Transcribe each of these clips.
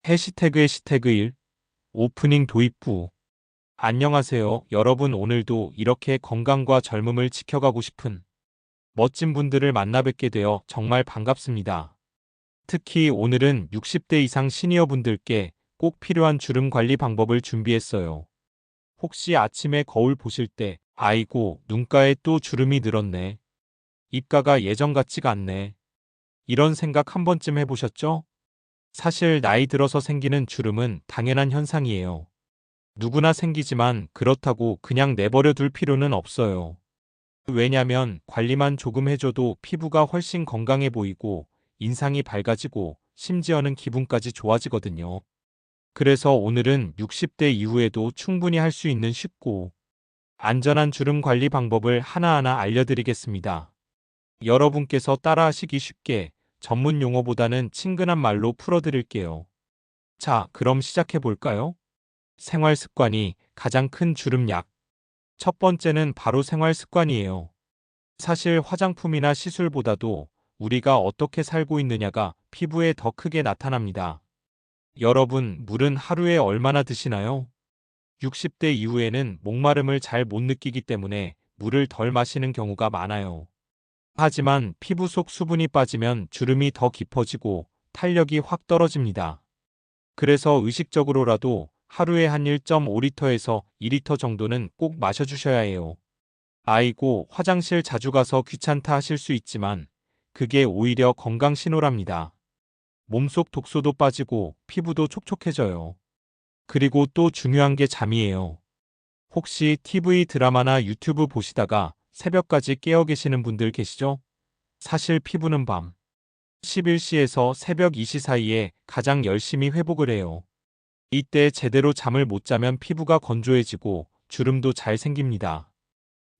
해시태그 1. 오프닝 도입부. 안녕하세요, 여러분. 오늘도 이렇게 건강과 젊음을 지켜가고 싶은 멋진 분들을 만나 뵙게 되어 정말 반갑습니다. 특히 오늘은 60대 이상 시니어 분들께 꼭 필요한 주름 관리 방법을 준비했어요. 혹시 아침에 거울 보실 때, 아이고, 눈가에 또 주름이 늘었네. 입가가 예전 같지가 않네. 이런 생각 한 번쯤 해보셨죠? 사실 나이 들어서 생기는 주름은 당연한 현상이에요. 누구나 생기지만 그렇다고 그냥 내버려 둘 필요는 없어요. 왜냐면 관리만 조금 해줘도 피부가 훨씬 건강해 보이고 인상이 밝아지고 심지어는 기분까지 좋아지거든요. 그래서 오늘은 60대 이후에도 충분히 할 수 있는 쉽고 안전한 주름 관리 방법을 하나하나 알려드리겠습니다. 여러분께서 따라하시기 쉽게 전문 용어보다는 친근한 말로 풀어드릴게요. 자, 그럼 시작해 볼까요? 생활 습관이 가장 큰 주름 약. 첫 번째는 바로 생활 습관이에요. 사실 화장품이나 시술보다도 우리가 어떻게 살고 있느냐가 피부에 더 크게 나타납니다. 여러분, 물은 하루에 얼마나 드시나요? 60대 이후에는 목마름을 잘 못 느끼기 때문에 물을 덜 마시는 경우가 많아요. 하지만 피부 속 수분이 빠지면 주름이 더 깊어지고 탄력이 확 떨어집니다. 그래서 의식적으로라도 하루에 한 1.5리터에서 2리터 정도는 꼭 마셔주셔야 해요. 아이고, 화장실 자주 가서 귀찮다 하실 수 있지만 그게 오히려 건강 신호랍니다. 몸속 독소도 빠지고 피부도 촉촉해져요. 그리고 또 중요한 게 잠이에요. 혹시 TV 드라마나 유튜브 보시다가 새벽까지 깨어 계시는 분들 계시죠? 사실 피부는 밤 11시에서 새벽 2시 사이에 가장 열심히 회복을 해요. 이때 제대로 잠을 못 자면 피부가 건조해지고 주름도 잘 생깁니다.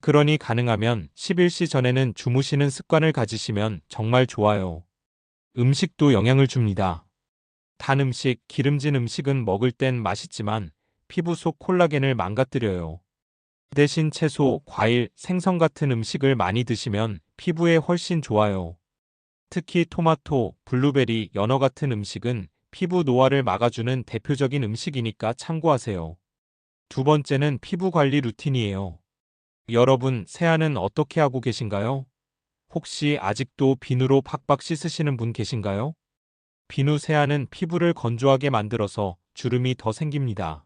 그러니 가능하면 11시 전에는 주무시는 습관을 가지시면 정말 좋아요. 음식도 영향을 줍니다. 단 음식, 기름진 음식은 먹을 땐 맛있지만 피부 속 콜라겐을 망가뜨려요. 대신 채소, 과일, 생선 같은 음식을 많이 드시면 피부에 훨씬 좋아요. 특히 토마토, 블루베리, 연어 같은 음식은 피부 노화를 막아주는 대표적인 음식이니까 참고하세요. 두 번째는 피부 관리 루틴이에요. 여러분, 세안은 어떻게 하고 계신가요? 혹시 아직도 비누로 팍팍 씻으시는 분 계신가요? 비누 세안은 피부를 건조하게 만들어서 주름이 더 생깁니다.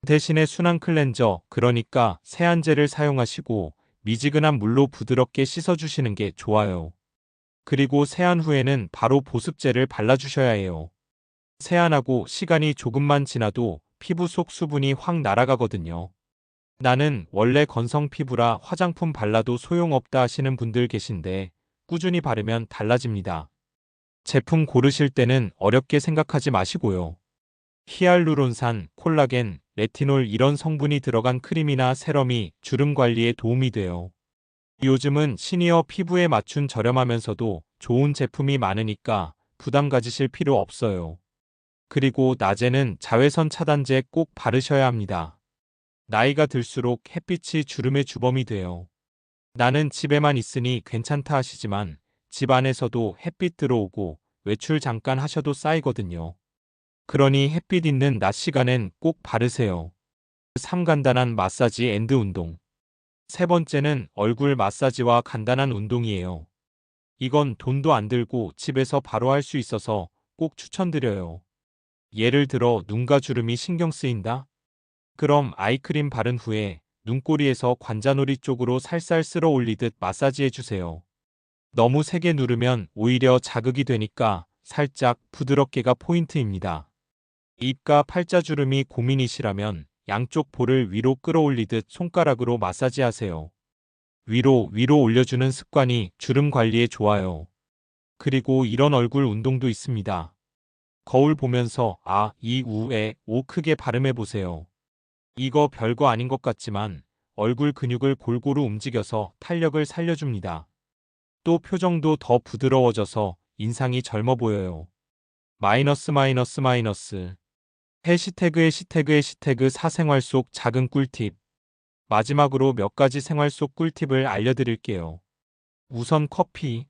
대신에 순한 클렌저, 그러니까 세안제를 사용하시고 미지근한 물로 부드럽게 씻어주시는 게 좋아요. 그리고 세안 후에는 바로 보습제를 발라주셔야 해요. 세안하고 시간이 조금만 지나도 피부 속 수분이 확 날아가거든요. 나는 원래 건성 피부라 화장품 발라도 소용없다 하시는 분들 계신데 꾸준히 바르면 달라집니다. 제품 고르실 때는 어렵게 생각하지 마시고요. 히알루론산, 콜라겐, 레티놀 이런 성분이 들어간 크림이나 세럼이 주름 관리에 도움이 돼요. 요즘은 시니어 피부에 맞춘 저렴하면서도 좋은 제품이 많으니까 부담 가지실 필요 없어요. 그리고 낮에는 자외선 차단제 꼭 바르셔야 합니다. 나이가 들수록 햇빛이 주름의 주범이 돼요. 나는 집에만 있으니 괜찮다 하시지만 집 안에서도 햇빛 들어오고 외출 잠깐 하셔도 쌓이거든요. 그러니 햇빛 있는 낮 시간엔 꼭 바르세요. 3. 간단한 마사지 앤드 운동. 세 번째는 얼굴 마사지와 간단한 운동이에요. 이건 돈도 안 들고 집에서 바로 할 수 있어서 꼭 추천드려요. 예를 들어 눈가 주름이 신경 쓰인다? 그럼 아이크림 바른 후에 눈꼬리에서 관자놀이 쪽으로 살살 쓸어 올리듯 마사지해 주세요. 너무 세게 누르면 오히려 자극이 되니까 살짝 부드럽게가 포인트입니다. 입과 팔자주름이 고민이시라면 양쪽 볼을 위로 끌어올리듯 손가락으로 마사지하세요. 위로 올려주는 습관이 주름 관리에 좋아요. 그리고 이런 얼굴 운동도 있습니다. 거울 보면서 아, 이, 우, 에, 오 크게 발음해 보세요. 이거 별거 아닌 것 같지만 얼굴 근육을 골고루 움직여서 탄력을 살려줍니다. 또 표정도 더 부드러워져서 인상이 젊어 보여요. 마이너스. 해시태그 사생활 속 작은 꿀팁. 마지막으로 몇 가지 생활 속 꿀팁을 알려드릴게요. 우선 커피.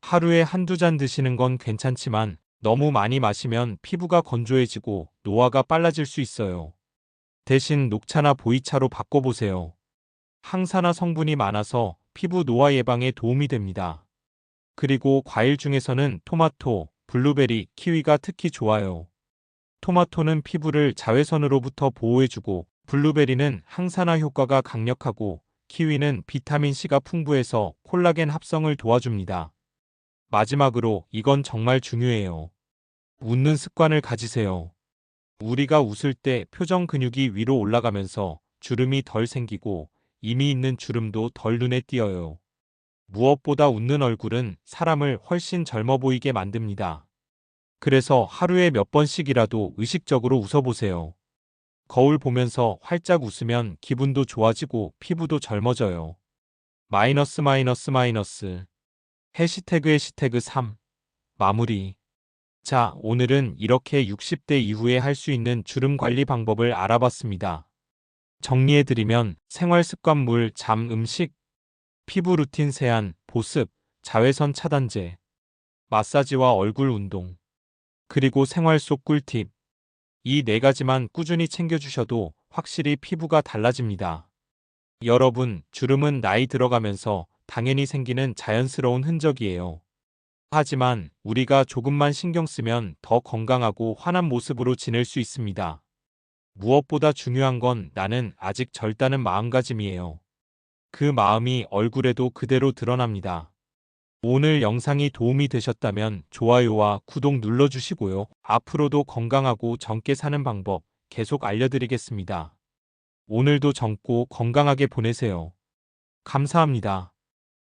하루에 한두 잔 드시는 건 괜찮지만 너무 많이 마시면 피부가 건조해지고 노화가 빨라질 수 있어요. 대신 녹차나 보이차로 바꿔보세요. 항산화 성분이 많아서 피부 노화 예방에 도움이 됩니다. 그리고 과일 중에서는 토마토, 블루베리, 키위가 특히 좋아요. 토마토는 피부를 자외선으로부터 보호해주고 블루베리는 항산화 효과가 강력하고 키위는 비타민C가 풍부해서 콜라겐 합성을 도와줍니다. 마지막으로 이건 정말 중요해요. 웃는 습관을 가지세요. 우리가 웃을 때 표정 근육이 위로 올라가면서 주름이 덜 생기고 이미 있는 주름도 덜 눈에 띄어요. 무엇보다 웃는 얼굴은 사람을 훨씬 젊어 보이게 만듭니다. 그래서 하루에 몇 번씩이라도 의식적으로 웃어보세요. 거울 보면서 활짝 웃으면 기분도 좋아지고 피부도 젊어져요. 마이너스 마이너스 마이너스. 해시태그 3. 마무리. 자, 오늘은 이렇게 60대 이후에 할 수 있는 주름 관리 방법을 알아봤습니다. 정리해드리면 생활 습관물, 잠, 음식, 피부 루틴 세안, 보습, 자외선 차단제, 마사지와 얼굴 운동, 그리고 생활 속 꿀팁. 이 네 가지만 꾸준히 챙겨주셔도 확실히 피부가 달라집니다. 여러분, 주름은 나이 들어가면서 당연히 생기는 자연스러운 흔적이에요. 하지만 우리가 조금만 신경 쓰면 더 건강하고 환한 모습으로 지낼 수 있습니다. 무엇보다 중요한 건 나는 아직 젊다는 마음가짐이에요. 그 마음이 얼굴에도 그대로 드러납니다. 오늘 영상이 도움이 되셨다면 좋아요와 구독 눌러주시고요. 앞으로도 건강하고 젊게 사는 방법 계속 알려드리겠습니다. 오늘도 젊고 건강하게 보내세요. 감사합니다.